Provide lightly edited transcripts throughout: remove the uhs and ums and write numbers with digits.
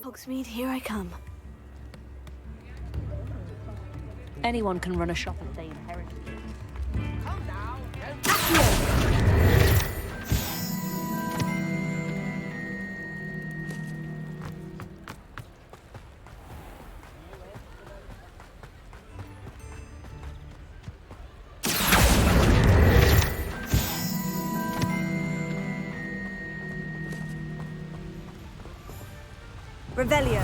Hogsmeade, here I come. Anyone can run a shop if they inherit it. Come now. Revelio.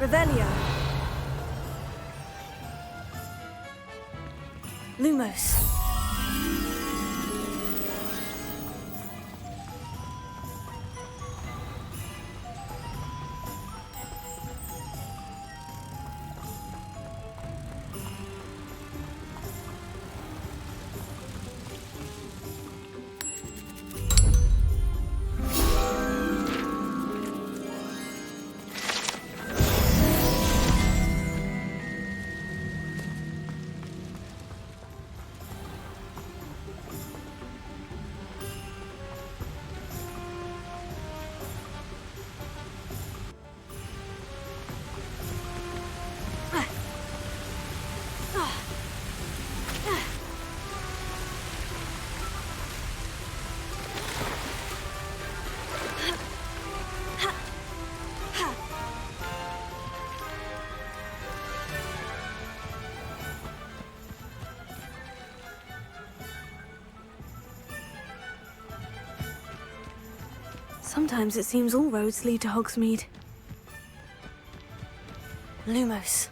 Revelio. LUMOS. Sometimes it seems all roads lead to Hogsmeade. LUMOS.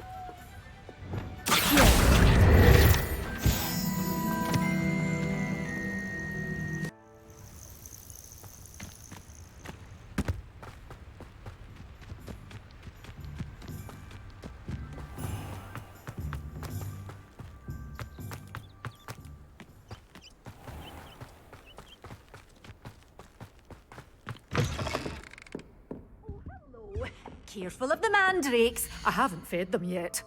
Careful of the mandrakes. I haven't fed them yet.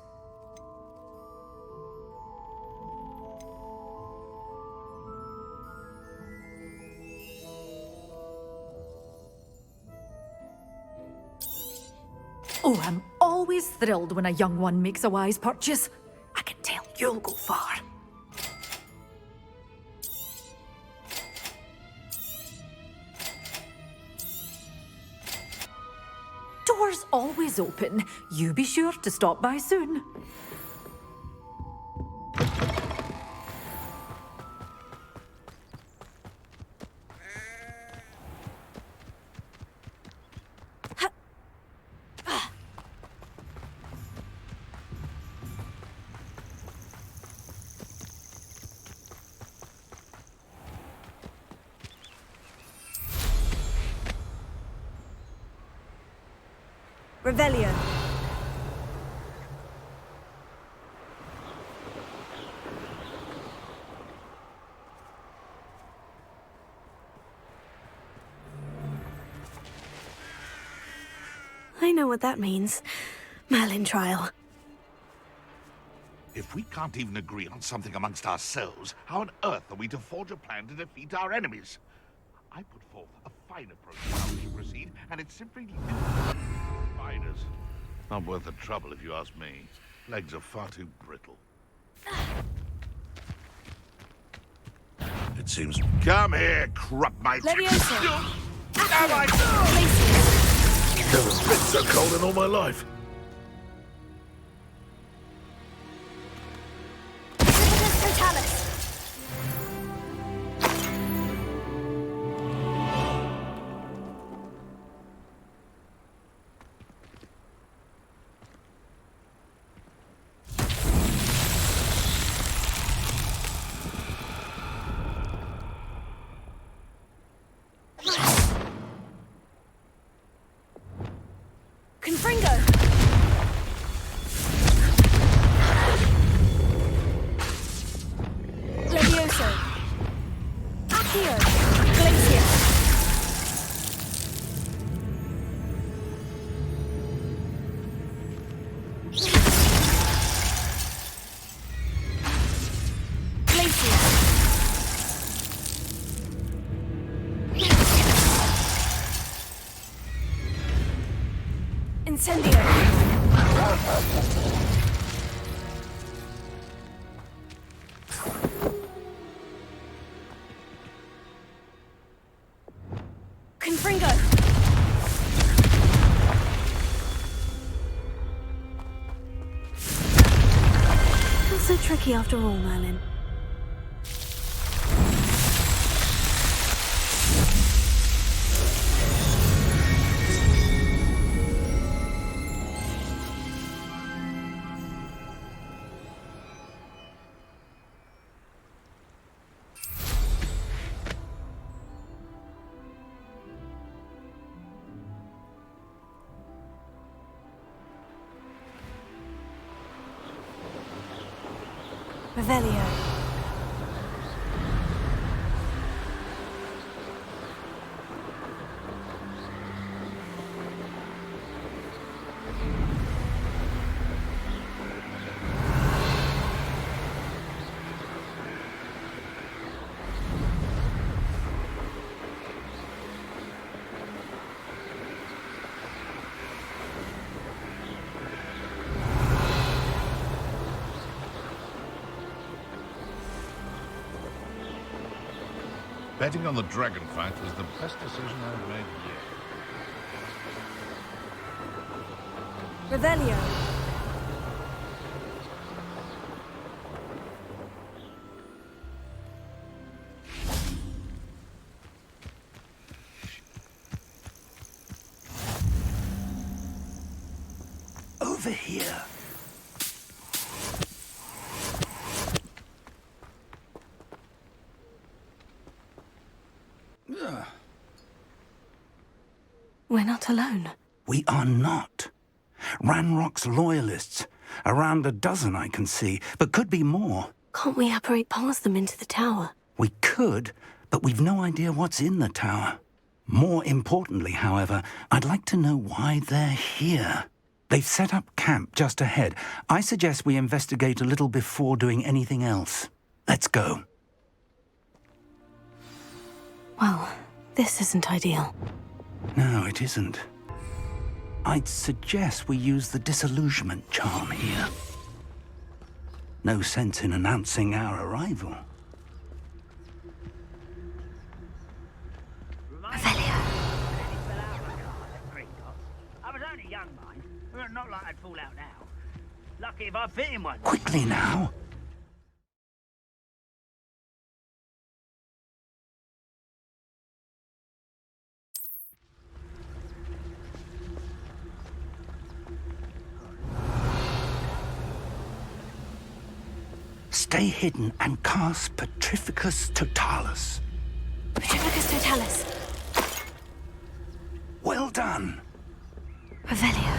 Oh, I'm always thrilled when a young one makes a wise purchase. I can tell you'll go far. Doors always open. You be sure to stop by soon. Revelio. I know what that means. Merlin trial. If we can't even agree on something amongst ourselves, how on earth are we to forge a plan to defeat our enemies? I put forth a fine approach to how we should proceed, and it's simply... Spiders. Not worth the trouble, if you ask me. Legs are far too brittle. It seems... Come here, crupmite! Leviosa! Never been so cold in all my life. Totalis. CONFRINGO! Incendio! Confringo! Not so tricky after all, Merlin. Revelio. Betting on the dragon fight was the best decision I've made yet. Revelio. Over here. We're not alone. We are not. Ranrock's loyalists. Around a dozen I can see, but could be more. Can't we apparate past them into the tower? We could, but we've no idea what's in the tower. More importantly, however, I'd like to know why they're here. They've set up camp just ahead. I suggest we investigate a little before doing anything else. Let's go. Well, this isn't ideal. No, it isn't. I'd suggest we use the disillusionment charm here. No sense in announcing our arrival. Revelio. I was only young, mind. Not like I'd fall out now. Lucky if I fit in one. Quickly now. Stay hidden and cast Petrificus Totalis. Petrificus Totalis. Well done. Revelio.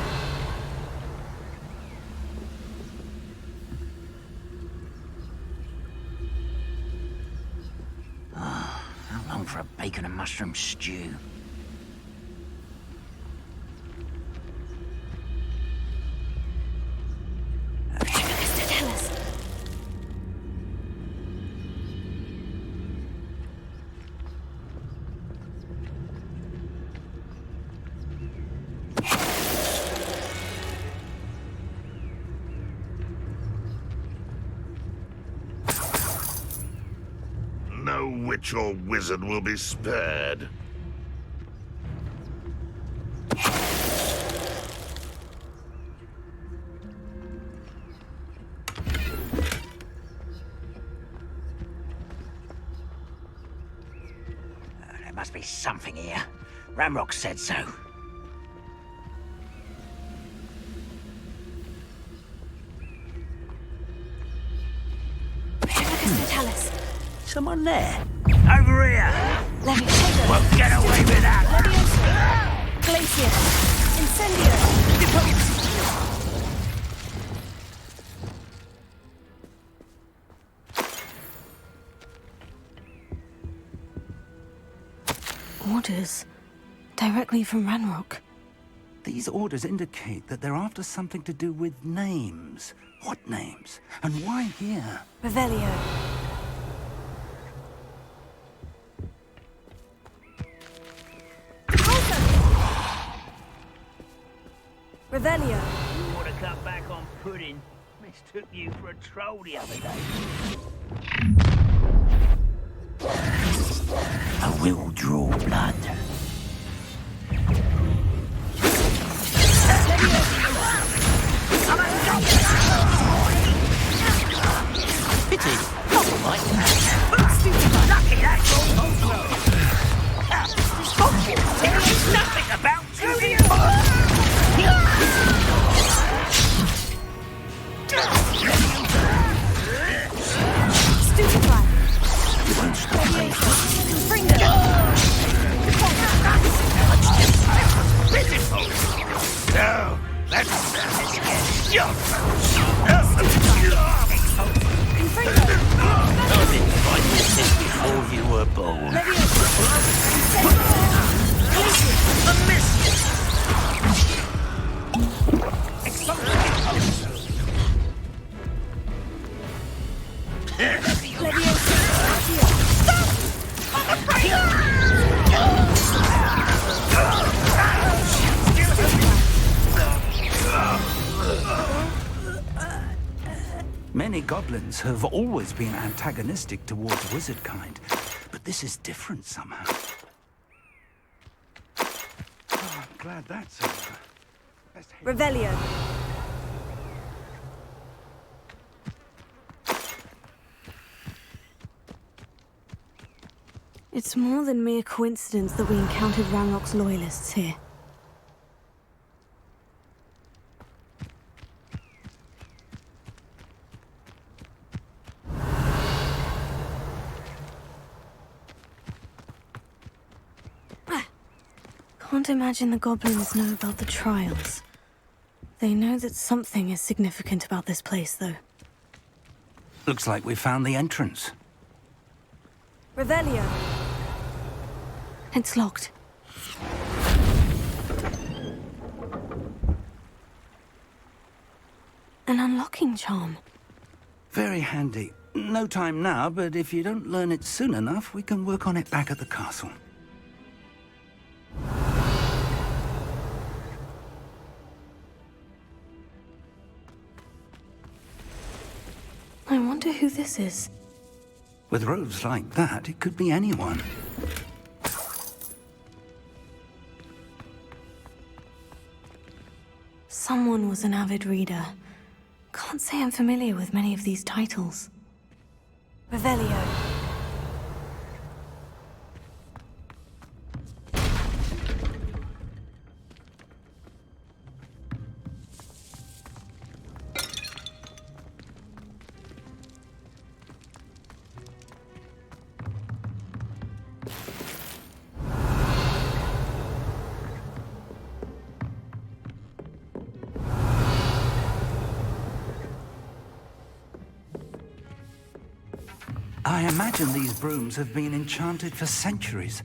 How long for a bacon and mushroom stew? Petrificus Totalis. No witch or wizard will be spared. There must be something here. Ramrock said so. Petrificus Totalis. Someone there? Over here! Leviosa. Won't get away with that! Leviosa. Glacier. Incendio. Orders. Directly from Ranrock. These orders indicate that they're after something to do with names. What names? And why here? Revelio. Revelio. You ought to cut back on pudding. Mistook you for a troll the other day. I will draw blood. Pity. Not like that. Lucky that's all. Nothing about Stupefy. You won't stop me. Confringo. No, let's I've been fighting this before you were born. Many goblins have always been antagonistic towards wizard kind, but this is different somehow. Oh, I'm glad that's over. Let's head- Revelio. It's more than mere coincidence that we encountered Ranrock's loyalists here. Can't imagine the goblins know about the trials. They know that something is significant about this place, though. Looks like we found the entrance. Revelio. It's locked. An unlocking charm. Very handy. No time now, but if you don't learn it soon enough, we can work on it back at the castle. I wonder who this is. With robes like that, it could be anyone. Someone was an avid reader. Can't say I'm familiar with many of these titles. Revelio. I imagine these brooms have been enchanted for centuries.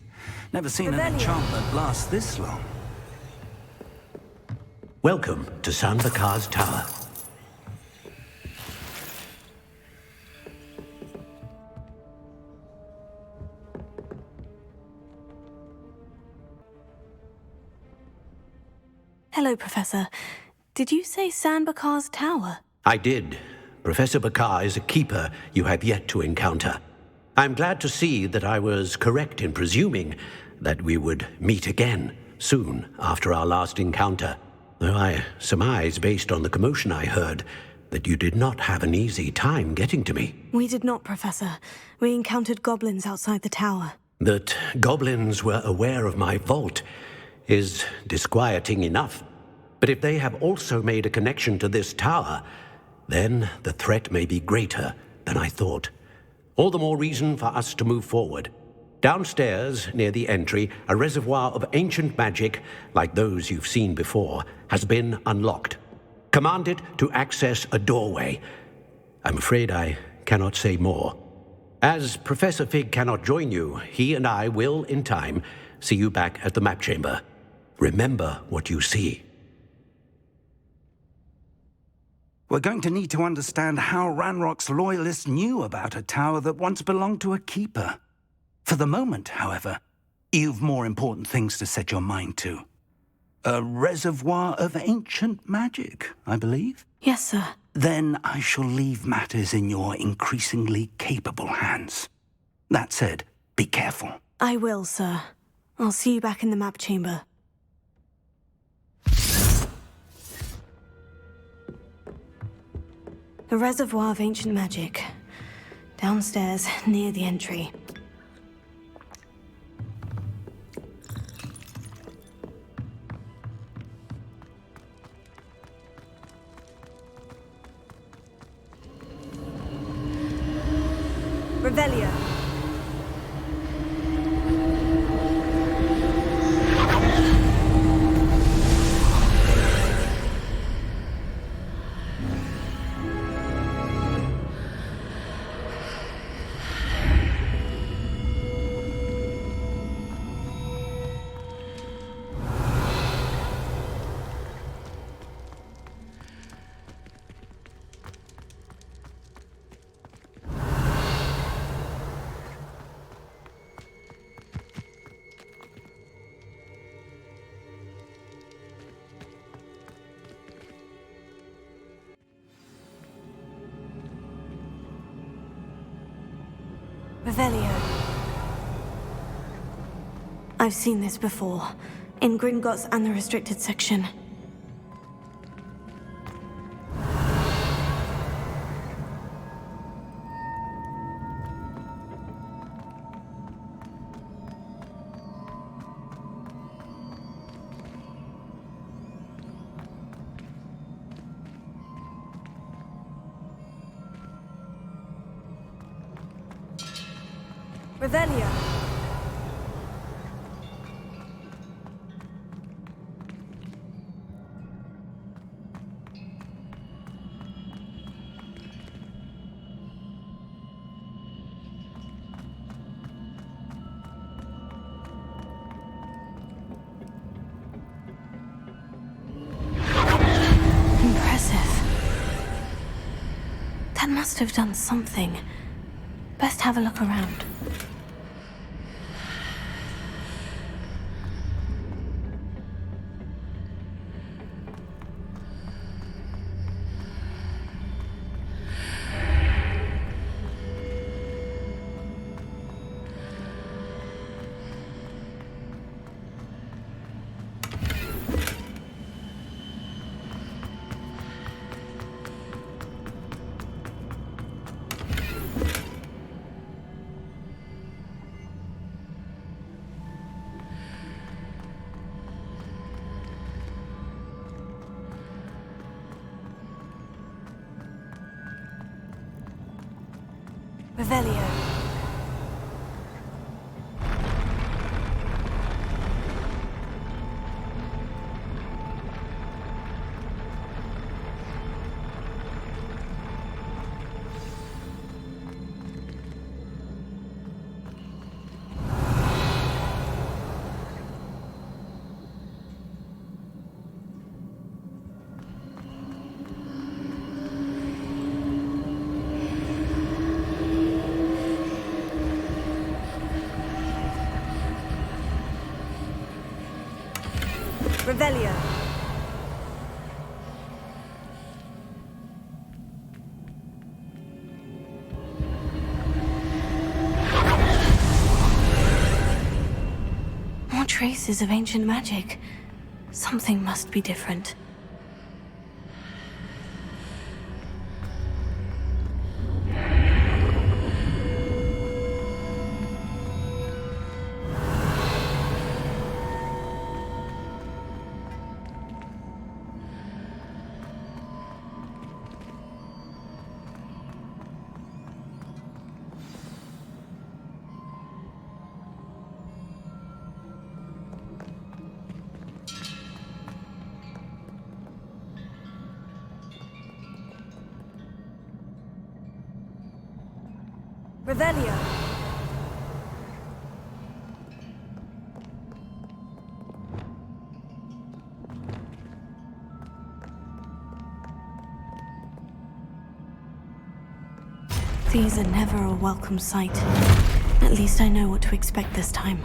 Never seen an Revelio. enchantment last this long. Welcome to Bakar's Tower. Hello, Professor. Did you say Bakar's Tower? I did. Professor Bakar is a keeper you have yet to encounter. I'm glad to see that I was correct in presuming that we would meet again soon after our last encounter, though I surmise, based on the commotion I heard, that you did not have an easy time getting to me. We did not, Professor. We encountered goblins outside the tower. That goblins were aware of my vault is disquieting enough. But if they have also made a connection to this tower, then the threat may be greater than I thought. All the more reason for us to move forward. Downstairs, near the entry, a reservoir of ancient magic, like those you've seen before, has been unlocked. Command it to access a doorway. I'm afraid I cannot say more. As Professor Fig cannot join you, he and I will, in time, see you back at the map chamber. Remember what you see. We're going to need to understand how Ranrock's loyalists knew about a tower that once belonged to a keeper. For the moment, however, you've more important things to set your mind to. A reservoir of ancient magic, I believe. Yes, sir. Then I shall leave matters in your increasingly capable hands. That said, be careful. I will, sir. I'll see you back in the map chamber. A reservoir of ancient magic. Downstairs, near the entry. Revelio. Revelio. I've seen this before, in Gringotts and the restricted section. Revelio. Impressive. That must have done something. Best have a look around. Revelio. Revelio. More traces of ancient magic. Something must be different. Revelio. These are never a welcome sight. At least I know what to expect this time.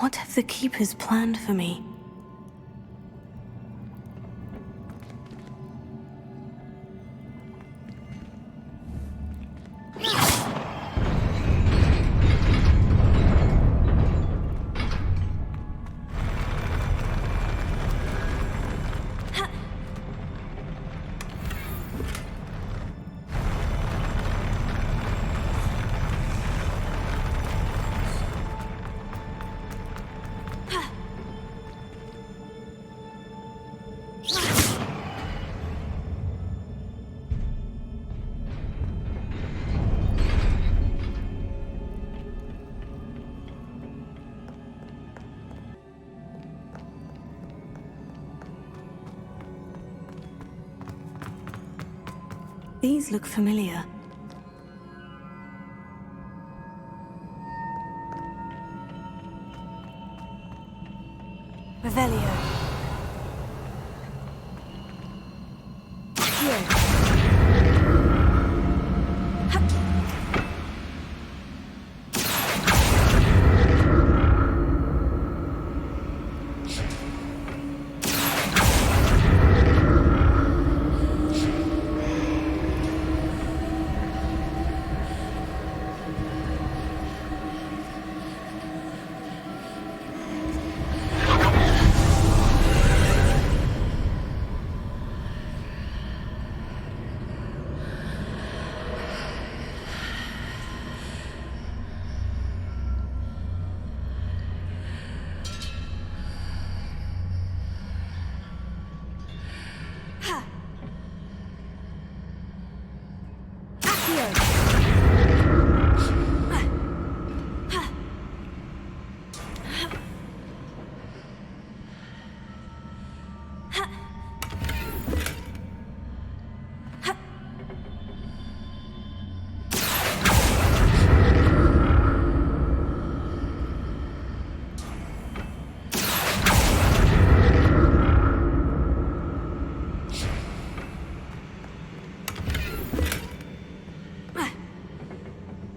What have the Keepers planned for me? These look familiar. Revelio. Here.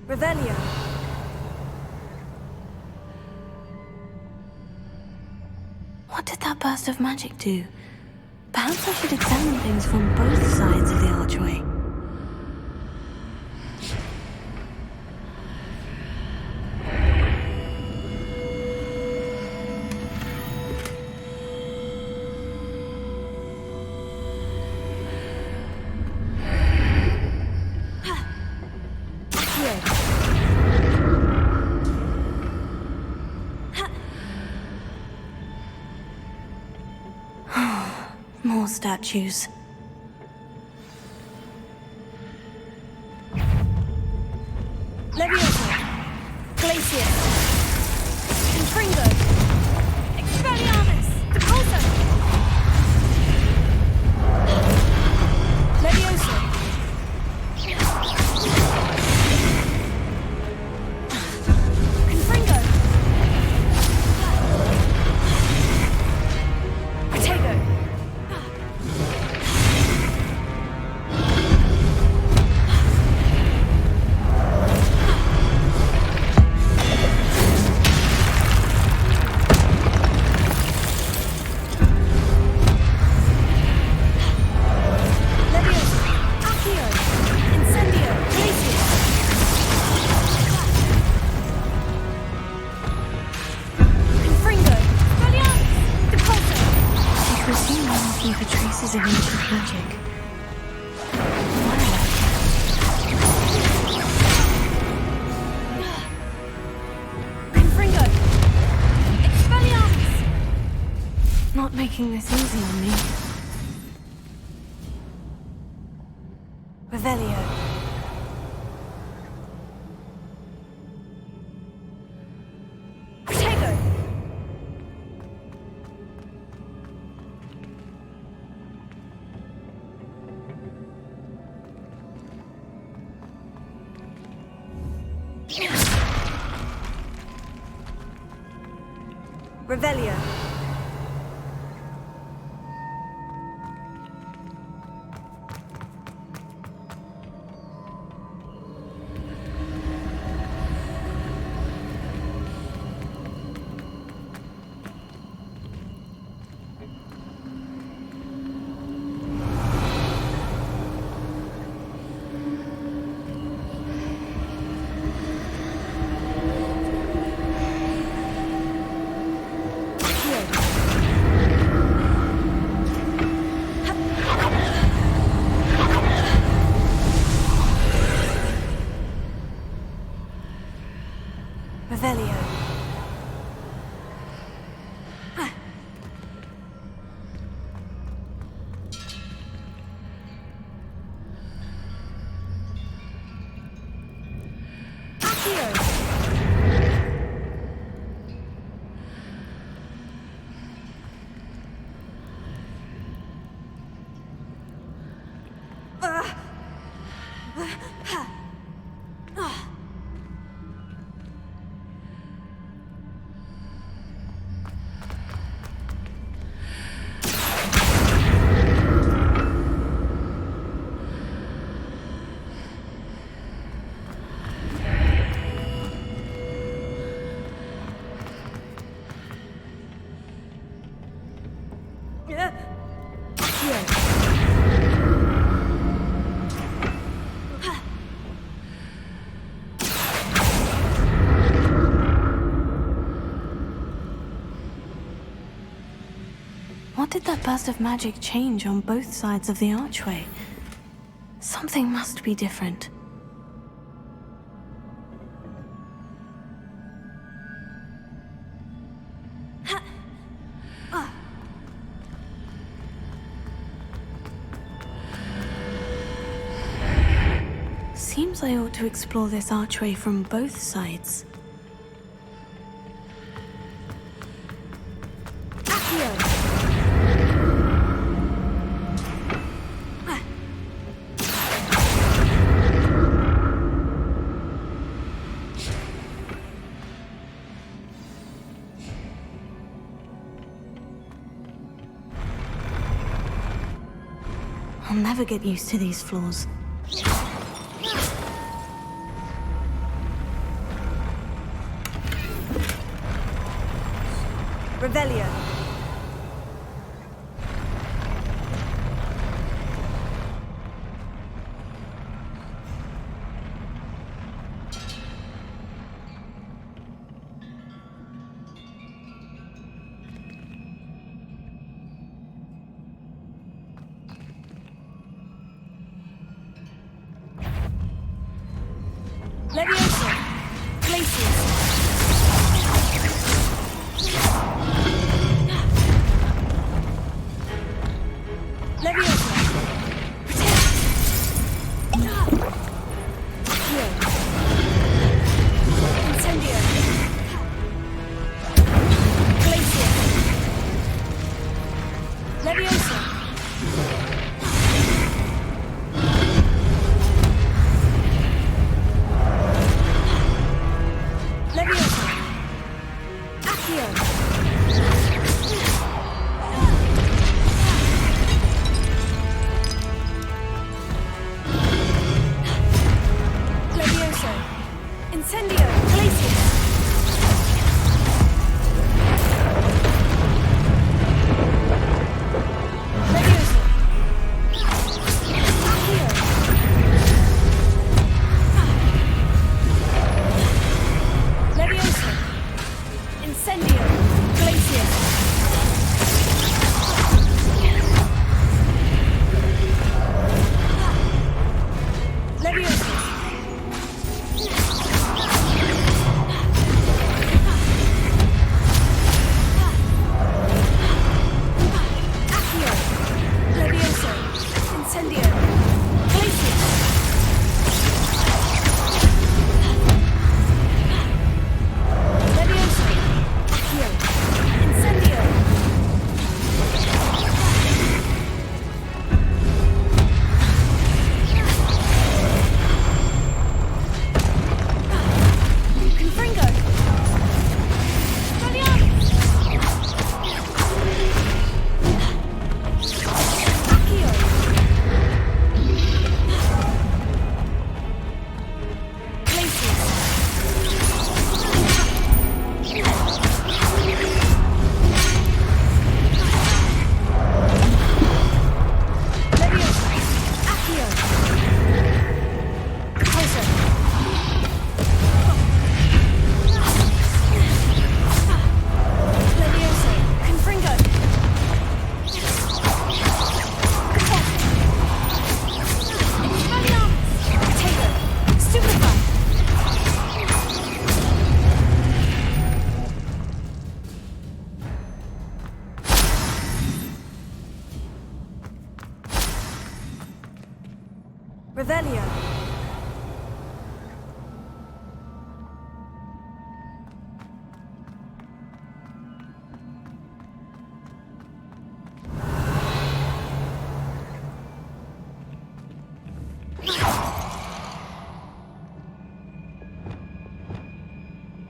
Revelio. What did that burst of magic do? Perhaps I should examine things from both sides of the archway. More statues. Leviosa! Glacius! Confringo! Expelliarmus! Depulso! Leviosa! Confringo! Protego! Not making this easy on me. Revelio. Protego. Revelio. Revelio. What did that burst of magic change on both sides of the archway? Something must be different. Seems I ought to explore this archway from both sides. I'll never get used to these floors. Revelio. Leviosa. Glacius.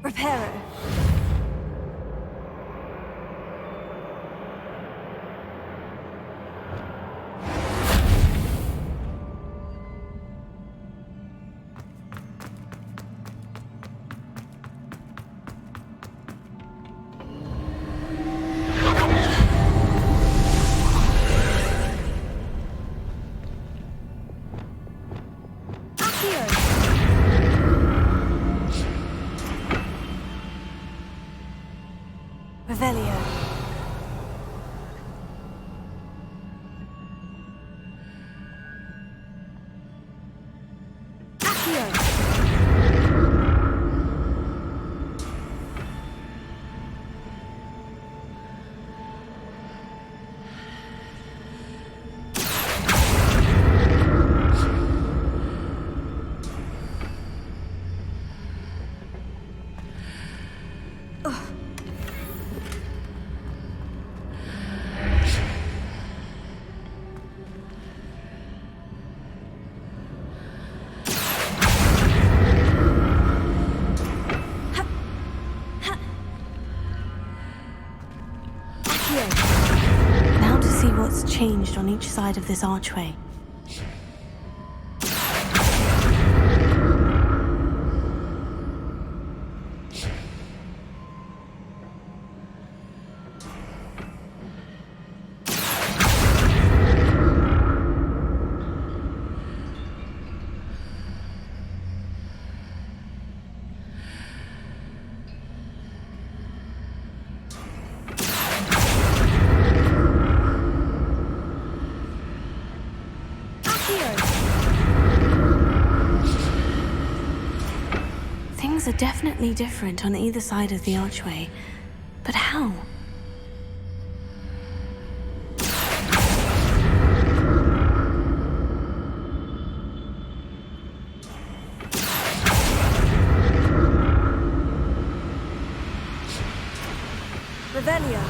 Reparo. Revelio. Now to see what's changed on each side of this archway. Things are definitely different on either side of the archway. But how? Revelio.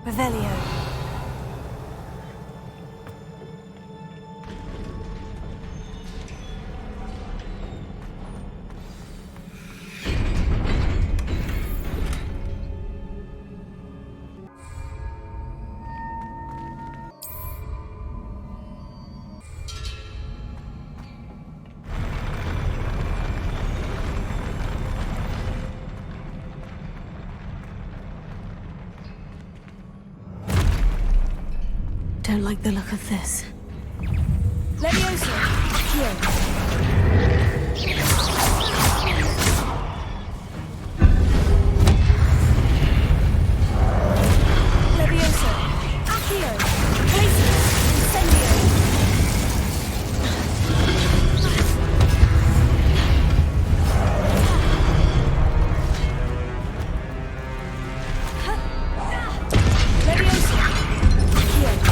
Revelio. Don't like the look of this. Levioso. Accio. Levioso. Accio. Glacius. Incendio. Levioso. Accio.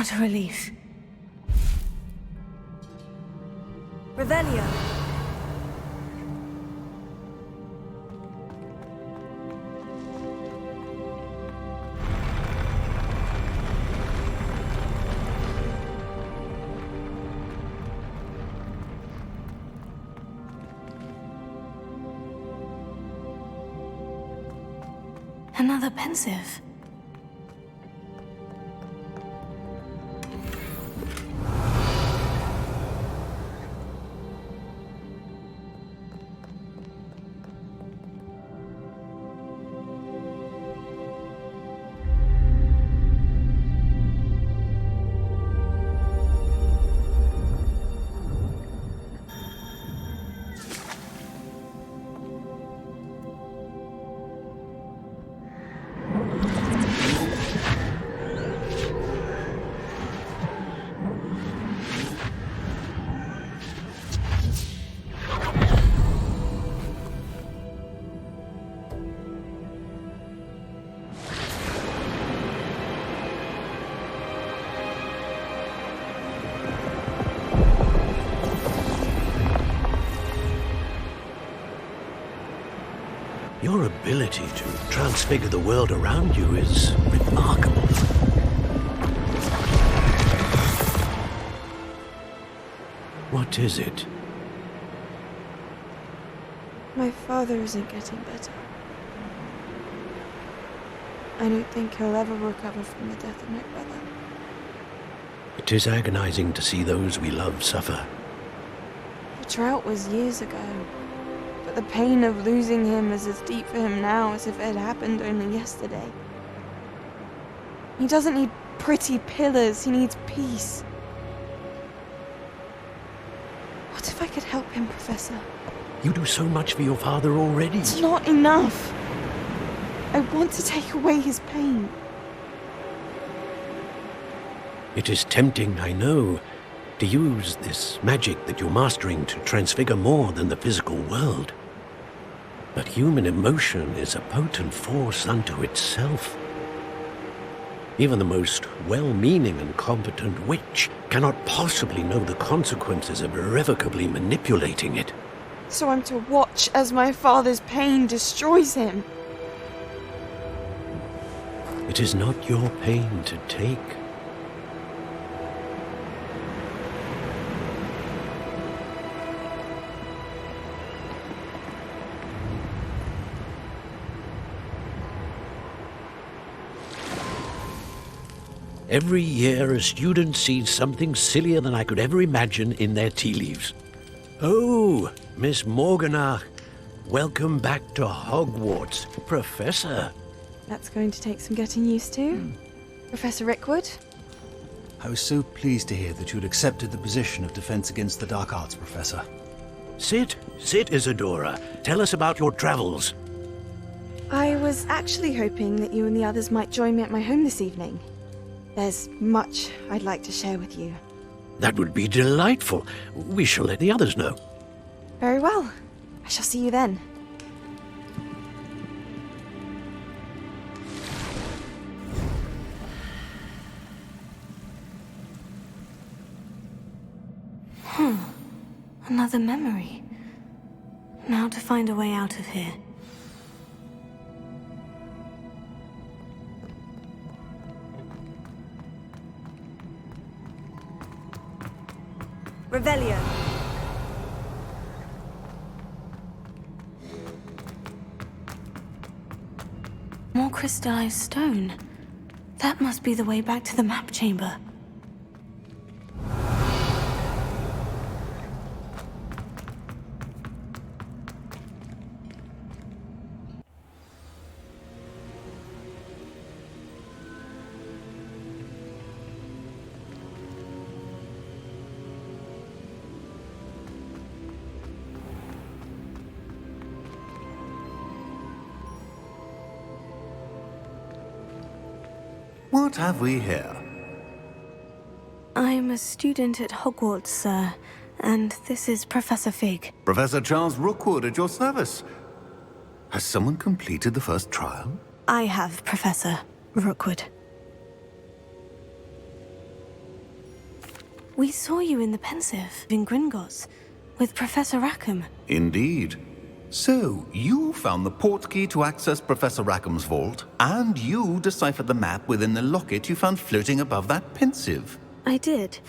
What a relief. Revelio. Another Pensieve. Your ability to transfigure the world around you is remarkable. What is it? My father isn't getting better. I don't think he'll ever recover from the death of my brother. It is agonizing to see those we love suffer. The drought was years ago, but the pain of losing him is as deep for him now as if it had happened only yesterday. He doesn't need pretty pillars, he needs peace. What if I could help him, Professor? You do so much for your father already. It's not enough. I want to take away his pain. It is tempting, I know, to use this magic that you're mastering to transfigure more than the physical world. But human emotion is a potent force unto itself. Even the most well-meaning and competent witch cannot possibly know the consequences of irrevocably manipulating it. So I'm to watch as my father's pain destroys him. It is not your pain to take. Every year, a student sees something sillier than I could ever imagine in their tea leaves. Oh, Miss Morganach, welcome back to Hogwarts, Professor. That's going to take some getting used to. Professor Rickwood? I was so pleased to hear that you had accepted the position of Defense Against the Dark Arts, Professor. Sit, Isadora. Tell us about your travels. I was actually hoping that you and the others might join me at my home this evening. There's much I'd like to share with you. That would be delightful. We shall let the others know. Very well. I shall see you then. Another memory. Now to find a way out of here. Revelio. More crystallized stone. That must be the way back to the map chamber. What have we here? I'm a student at Hogwarts, sir, and this is Professor Fig. Professor Charles Rookwood at your service. Has someone completed the first trial? I have, Professor Rookwood. We saw you in the Pensieve in Gringotts with Professor Rackham. Indeed. So, you found the portkey to access Professor Rackham's vault, and you deciphered the map within the locket you found floating above that Pensieve. I did.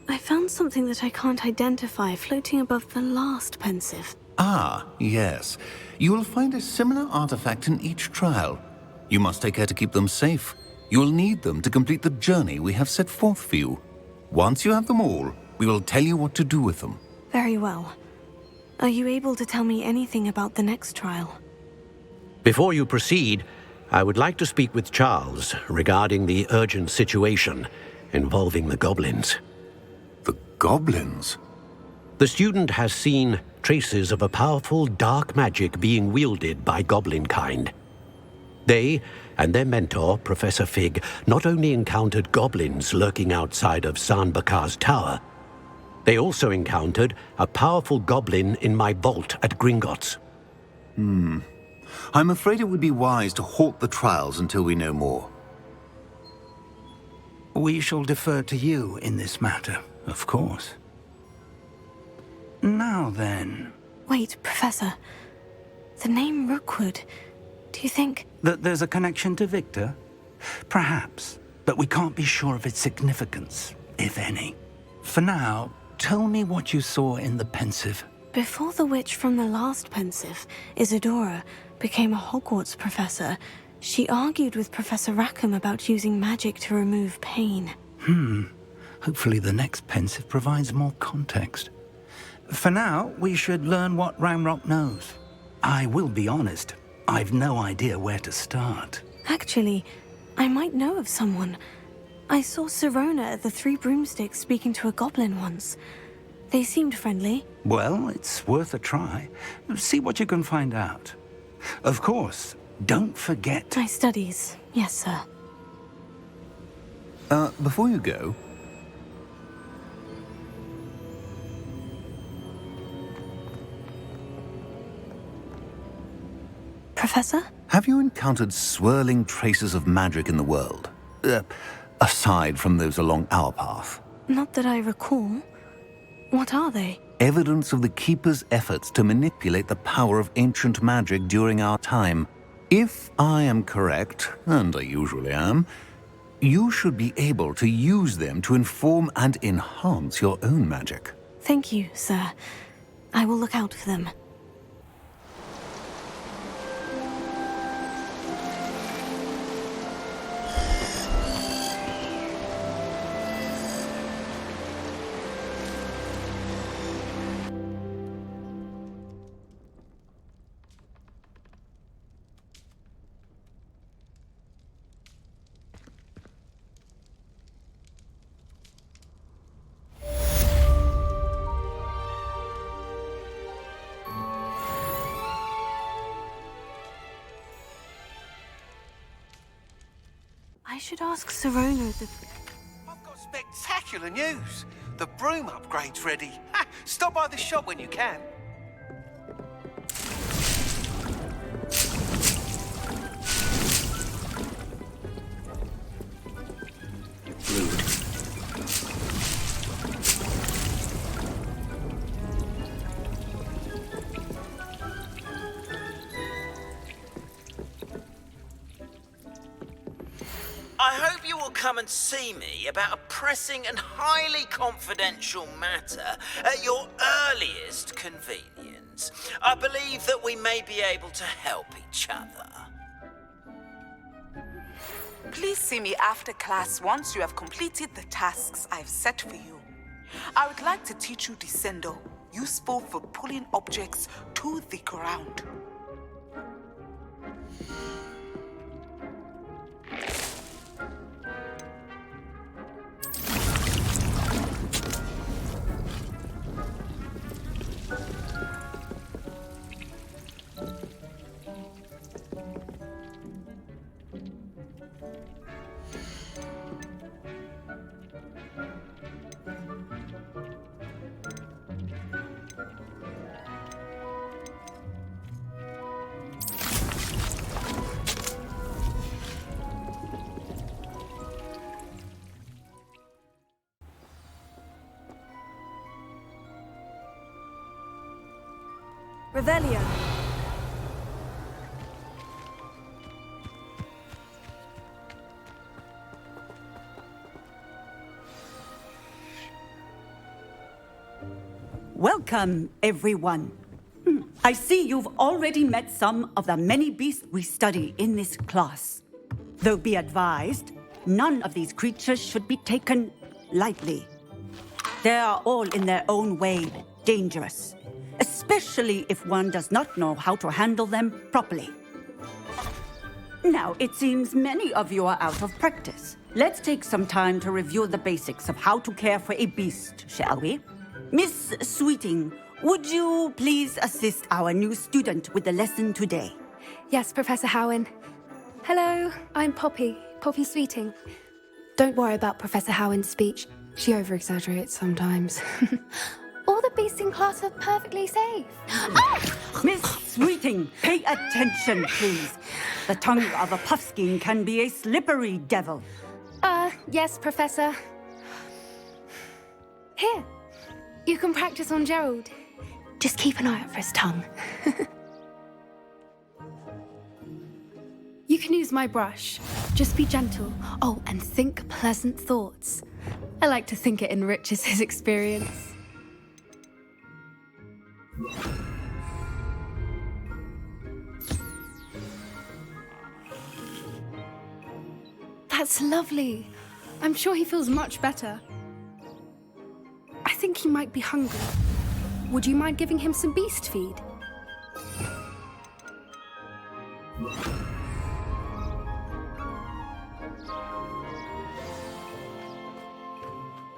I found something that I can't identify floating above the last Pensieve. Ah, yes. You will find a similar artifact in each trial. You must take care to keep them safe. You will need them to complete the journey we have set forth for you. Once you have them all, we will tell you what to do with them. Very well. Are you able to tell me anything about the next trial? Before you proceed, I would like to speak with Charles regarding the urgent situation involving the goblins. The goblins? The student has seen traces of a powerful dark magic being wielded by goblin kind. They and their mentor, Professor Fig, not only encountered goblins lurking outside of Bakar's tower, they also encountered a powerful goblin in my vault at Gringotts. I'm afraid it would be wise to halt the trials until we know more. We shall defer to you in this matter, of course. Now then... Wait, Professor. The name Rookwood. Do you think... That there's a connection to Victor? Perhaps, but we can't be sure of its significance, if any. For now, tell me what you saw in the Pensieve. Before the witch from the last Pensieve, Isadora, became a Hogwarts professor, she argued with Professor Rackham about using magic to remove pain. Hopefully the next Pensieve provides more context. For now, we should learn what Ranrock knows. I will be honest, I've no idea where to start. Actually, I might know of someone. I saw Sirona at the Three Broomsticks speaking to a goblin once. They seemed friendly. Well, it's worth a try. See what you can find out. Of course, don't forget... My studies, yes, sir. Before you go... Professor? Have you encountered swirling traces of magic in the world? Aside from those along our path? Not that I recall. What are they? Evidence of the Keeper's efforts to manipulate the power of ancient magic during our time. If I am correct, and I usually am, you should be able to use them to inform and enhance your own magic. Thank you, sir. I will look out for them. I should ask Sirona the... I've got spectacular news. The broom upgrade's ready. Ha! Stop by the shop when you can. Rude. I hope you will come and see me about a pressing and highly confidential matter at your earliest convenience. I believe that we may be able to help each other. Please see me after class once you have completed the tasks I've set for you. I would like to teach you Descendo, useful for pulling objects to the ground. Revelio. Welcome, everyone. I see you've already met some of the many beasts we study in this class. Though be advised, none of these creatures should be taken lightly. They are all in their own way dangerous, especially if one does not know how to handle them properly. Now, it seems many of you are out of practice. Let's take some time to review the basics of how to care for a beast, shall we? Miss Sweeting, would you please assist our new student with the lesson today? Yes, Professor Howen. Hello, I'm Poppy Sweeting. Don't worry about Professor Howen's speech. She over-exaggerates sometimes. All the beasts in class are perfectly safe. Miss Sweeting, pay attention, please. The tongue of a puffskein can be a slippery devil. Yes, Professor. Here, you can practice on Gerald. Just keep an eye out for his tongue. You can use my brush. Just be gentle. Oh, and think pleasant thoughts. I like to think it enriches his experience. That's lovely. I'm sure he feels much better. I think he might be hungry. Would you mind giving him some beast feed?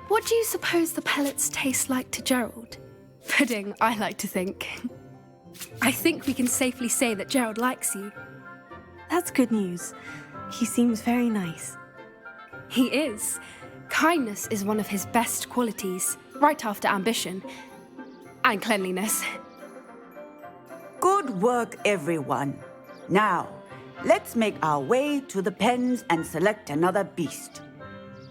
What do you suppose the pellets taste like to Gerald? Pudding, I like to think. I think we can safely say that Gerald likes you. That's good news. He seems very nice. He is. Kindness is one of his best qualities, right after ambition. And cleanliness. Good work, everyone. Now, let's make our way to the pens and select another beast.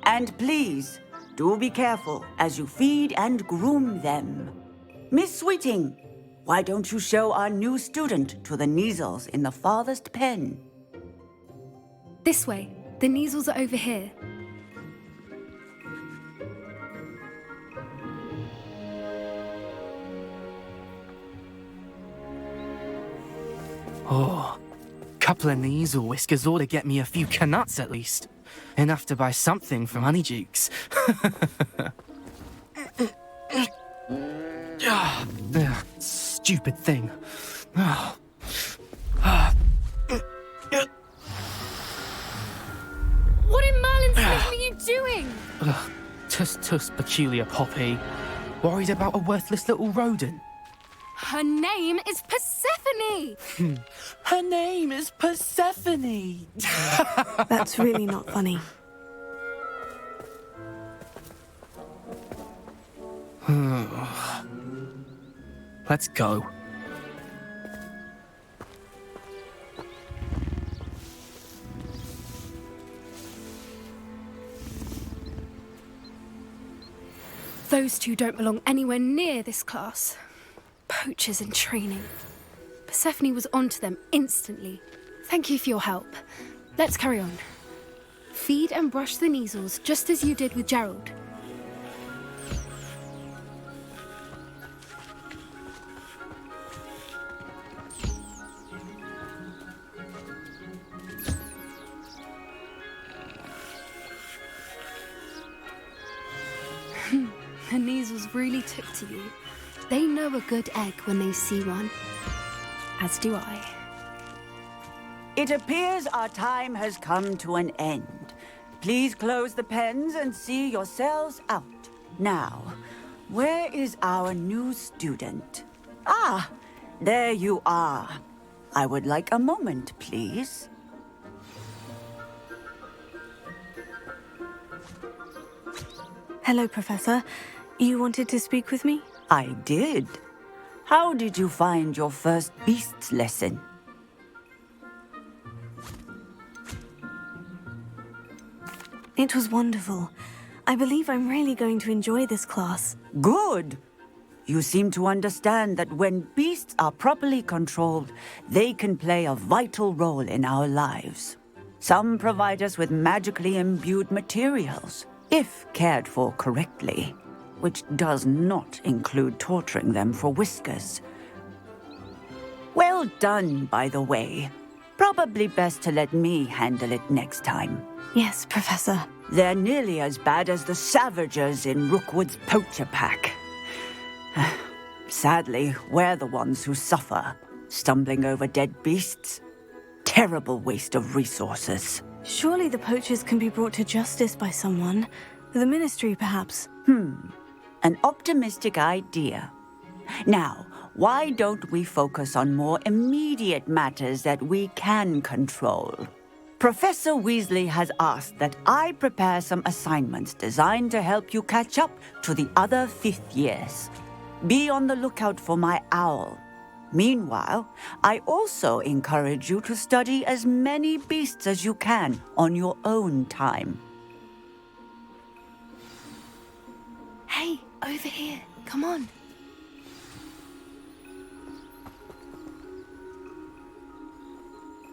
And please, do be careful as you feed and groom them. Miss Sweeting, why don't you show our new student to the Neasels in the farthest pen? This way. The Neasels are over here. Oh, couple of Neasel whiskers ought to get me a few canuts at least. Enough to buy something from Honeydukes. Stupid thing. What in Merlin's name are you doing? Tuss, peculiar Poppy. Worried about a worthless little rodent. Her name is Persephone! Her name is Persephone! That's really not funny. Let's go. Those two don't belong anywhere near this class. Poachers in training. Persephone was onto them instantly. Thank you for your help. Let's carry on. Feed and brush the Neasels just as you did with Gerald. The Neasels really took to you. They know a good egg when they see one. As do I. It appears our time has come to an end. Please close the pens and see yourselves out. Now, where is our new student? Ah, there you are. I would like a moment, please. Hello, Professor. You wanted to speak with me? I did. How did you find your first beasts lesson? It was wonderful. I believe I'm really going to enjoy this class. Good. You seem to understand that when beasts beasts are properly controlled, they can play a vital role in our lives. Some provide us with magically imbued materials, if cared for correctly, which does not include torturing them for whiskers. Well done, by the way. Probably best to let me handle it next time. Yes, Professor. They're nearly as bad as the Savagers in Rookwood's poacher pack. Sadly, we're the ones who suffer, stumbling over dead beasts. Terrible waste of resources. Surely the poachers can be brought to justice by someone. The Ministry, perhaps. An optimistic idea. Now, why don't we focus on more immediate matters that we can control? Professor Weasley has asked that I prepare some assignments designed to help you catch up to the other 5th years. Be on the lookout for my owl. Meanwhile, I also encourage you to study as many beasts as you can on your own time. Hey, over here. Come on.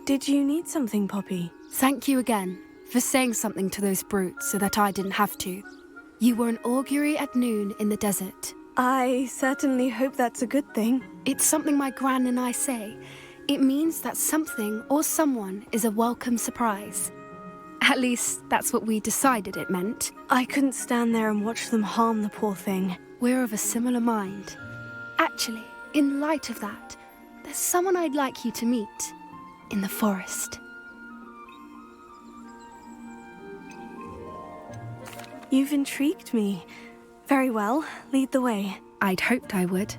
Did you need something, Poppy? Thank you again for saying something to those brutes so that I didn't have to. You were an augury at noon in the desert. I certainly hope that's a good thing. It's something my gran and I say. It means that something or someone is a welcome surprise. At least, that's what we decided it meant. I couldn't stand there and watch them harm the poor thing. We're of a similar mind. Actually, in light of that, there's someone I'd like you to meet. In the forest. You've intrigued me. Very well, lead the way. I'd hoped I would.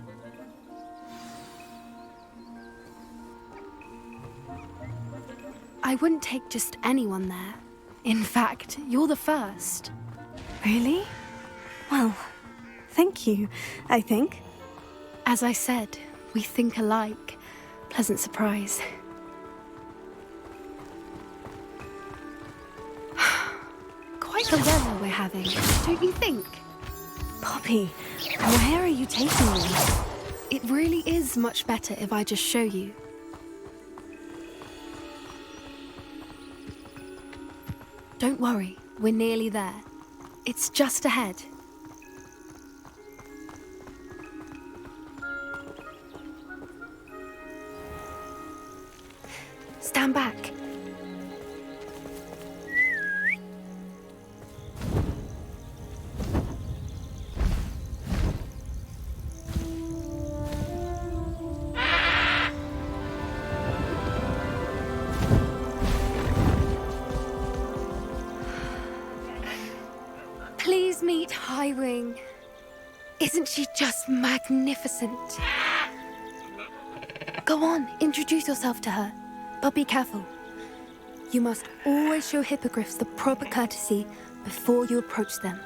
I wouldn't take just anyone there. In fact, you're the first. Really? Well, thank you, I think. As I said, we think alike. Pleasant surprise. Quite the weather we're having, don't you think? Poppy, where are you taking me? It really is much better if I just show you. Don't worry, we're nearly there. It's just ahead. Stand back. Please meet Highwing. Isn't she just magnificent? Go on, introduce yourself to her. But be careful. You must always show hippogriffs the proper courtesy before you approach them.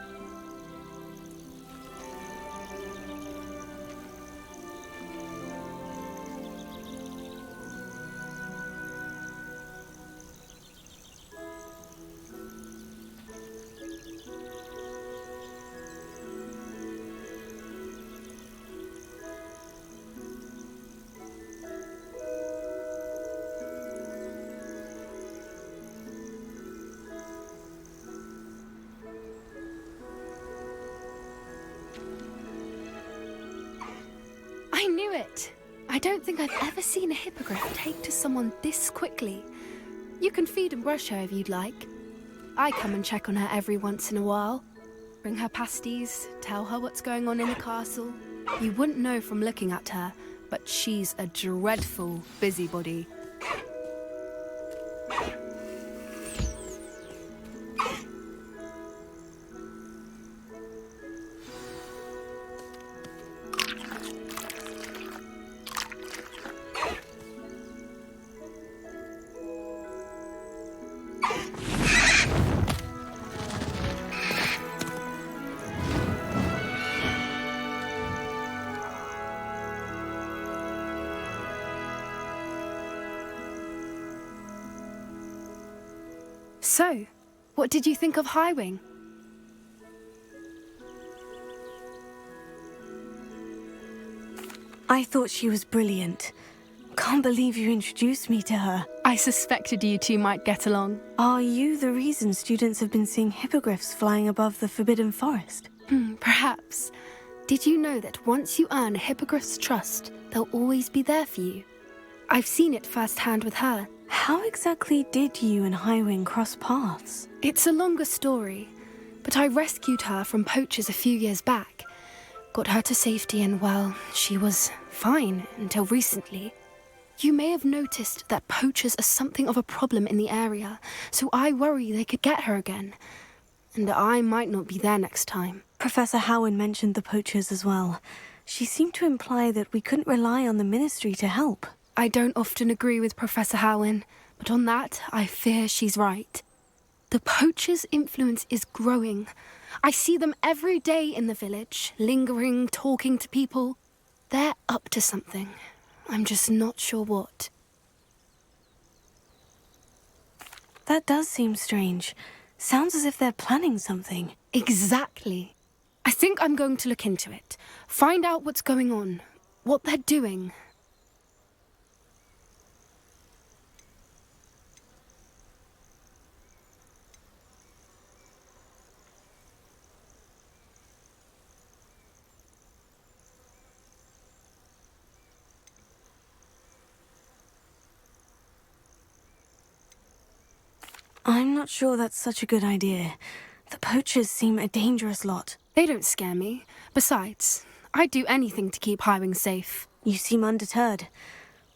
I knew it! I don't think I've ever seen a hippogriff take to someone this quickly. You can feed and brush her if you'd like. I come and check on her every once in a while. Bring her pasties, tell her what's going on in the castle. You wouldn't know from looking at her, but she's a dreadful busybody. So, what did you think of Highwing? I thought she was brilliant. Can't believe you introduced me to her. I suspected you two might get along. Are you the reason students have been seeing hippogriffs flying above the Forbidden Forest? Perhaps. Did you know that once you earn a hippogriff's trust, they'll always be there for you? I've seen it firsthand with her. How exactly did you and Highwing cross paths? It's a longer story, but I rescued her from poachers a few years back. Got her to safety and, well, she was fine until recently. You may have noticed that poachers are something of a problem in the area, so I worry they could get her again. And I might not be there next time. Professor Howin mentioned the poachers as well. She seemed to imply that we couldn't rely on the Ministry to help. I don't often agree with Professor Howin, but on that, I fear she's right. The poachers' influence is growing. I see them every day in the village, lingering, talking to people. They're up to something. I'm just not sure what. That does seem strange. Sounds as if they're planning something. Exactly. I think I'm going to look into it. Find out what's going on, what they're doing. I'm not sure that's such a good idea. The poachers seem a dangerous lot. They don't scare me. Besides, I'd do anything to keep Highwing safe. You seem undeterred.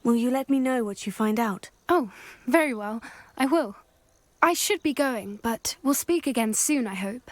Will you let me know what you find out? Oh, very well. I will. I should be going, but we'll speak again soon, I hope.